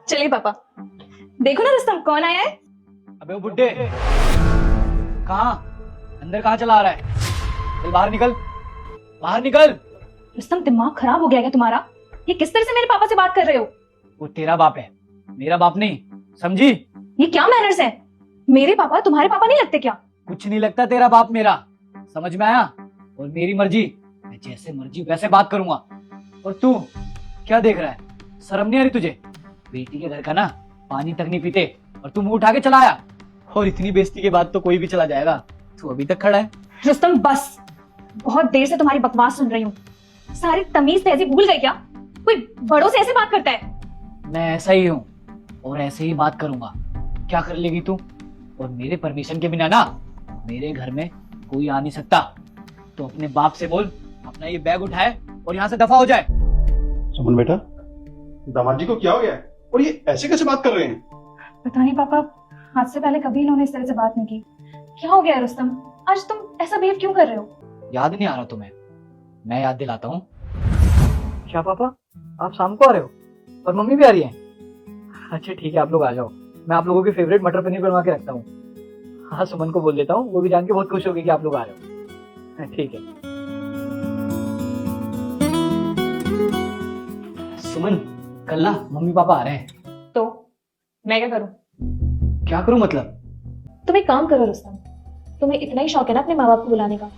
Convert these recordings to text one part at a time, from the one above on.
चलिए पापा, देखो ना रुस्तम कौन आया है। अबे वो बुड्ढे कहाँ, अंदर कहाँ चला आ रहा है? चल बाहर निकल, बाहर निकल। रुस्तम दिमाग खराब हो गया क्या तुम्हारा? ये किस तरह से मेरे पापा से बात कर रहे हो? वो तेरा बाप है, मेरा बाप नहीं, समझी? ये क्या मैनर्स है? मेरे पापा तुम्हारे पापा नहीं लगते क्या? कुछ नहीं लगता तेरा बाप मेरा, समझ में आया? और मेरी मर्जी, मैं जैसे मर्जी वैसे बात करूंगा। और तू क्या देख रहा है? शर्म नहीं आ रही तुझे? बेटी के घर का ना पानी तक नहीं पीते और तू मुंह उठा के चला आया। और इतनी बेइज्जती के बाद तो कोई भी चला जाएगा, तू अभी तक खड़ा है। रुस्तम बस, बहुत देर से तुम्हारी बकवास सुन रही हूँ। सारी तमीज तहजीब भूल गई क्या? कोई बड़ों से ऐसे बात करता है? मैं ऐसा ही हूँ और ऐसे ही बात करूंगा। क्या कर लेगी तू? और मेरे परमिशन के बिना ना मेरे घर में कोई आ नहीं सकता। तो अपने बाप से बोल अपना ये बैग उठाए और यहाँ से दफा हो जाए। सुमन बेटा, दामाद जी को क्या हो गया है और ये ऐसे कैसे बात कर रहे हैं? पता नहीं पापा, आज से पहले कभी इन्होंने इस तरह से बात नहीं की। क्या हो गया है रुस्तम? आज तुम ऐसा बिहेव क्यों कर रहे हो? याद नहीं आ रहा तुम्हें? मैं याद दिलाता हूँ। क्या पापा, आप शाम को आ रहे हो और मम्मी भी आ रही है? अच्छा ठीक है, आप लोग आ जाओ। मैं आप लोगों की फेवरेट मटर पनीर बनवा के रखता हूँ। हाँ, सुमन को बोल देता हूँ, वो भी जान के बहुत खुश होगी कि आप लोग आ रहे हो। ठीक है। सुमन, कल ना मम्मी पापा आ रहे हैं। तो मैं क्या करूँ? क्या करूँ मतलब? तुम एक काम करो रुस्तम, तुम्हें इतना ही शौक है ना अपने माँ बाप को बुलाने का,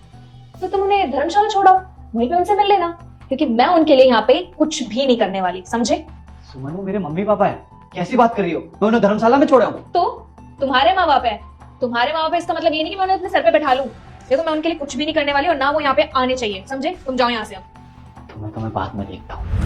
तो तुम उन्हें धर्मशाला छोड़ो, वहीं पे उनसे मिल लेना। क्योंकि मैं उनके लिए यहाँ पे कुछ भी नहीं करने वाली, समझे? सुमन, वो मेरे मम्मी पापा है, कैसी बात कर रही हो? मैं उन्हें धर्मशाला में छोड़ा हूँ। तो तुम्हारे माँ बाप है, तुम्हारे माँ बाप है, इसका मतलब ये नहीं कि मैं उन्हें अपने सर पे बैठा लूं। देखो, मैं उनके लिए कुछ भी नहीं करने वाली और ना वो यहाँ पे आने चाहिए, समझे? तुम जाओ यहाँ से अब। तुम्हें बाद में देखता हूँ।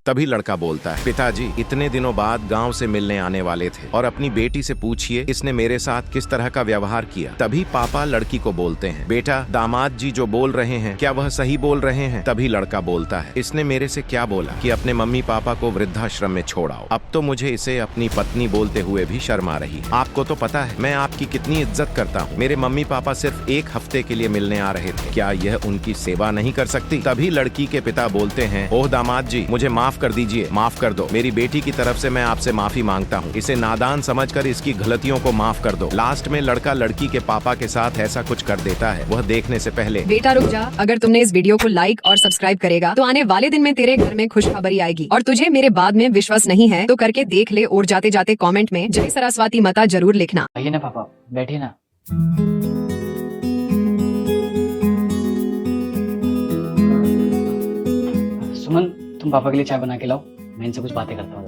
तभी लड़का बोलता है, पिताजी इतने दिनों बाद गांव से मिलने आने वाले थे और अपनी बेटी से पूछिए इसने मेरे साथ किस तरह का व्यवहार किया। तभी पापा लड़की को बोलते हैं, बेटा दामाद जी जो बोल रहे हैं क्या वह सही बोल रहे हैं? तभी लड़का बोलता है, इसने मेरे से क्या बोला कि अपने मम्मी पापा को वृद्धाश्रम में छोड़ाओ। अब तो मुझे इसे अपनी पत्नी बोलते हुए भी शर्म आ रही है। आपको तो पता है मैं आपकी कितनी इज्जत करता हूँ। मेरे मम्मी पापा सिर्फ एक हफ्ते के लिए मिलने आ रहे थे, क्या यह उनकी सेवा नहीं कर सकती? तभी लड़की के पिता बोलते हैं, ओह दामाद जी मुझे माफ कर दीजिए, माफ कर दो। मेरी बेटी की तरफ से मैं आपसे माफी मांगता हूँ। इसे नादान समझकर इसकी गलतियों को माफ कर दो। लास्ट में लड़का लड़की के पापा के साथ ऐसा कुछ कर देता है, वह देखने से पहले। बेटा रुक जा, अगर तुमने इस वीडियो को लाइक और सब्सक्राइब करेगा तो आने वाले दिन में तेरे घर में खुशखबरी आएगी। और तुझे मेरे बाद में विश्वास नहीं है तो करके देख ले और जाते जाते कमेंट में जय सरस्वती माता जरूर लिखना। आइए ना पापा, बैठिए ना। सुमन, तुम पापा के लिए चाय बना के लाओ, मैं इनसे कुछ बातें करता हूँ।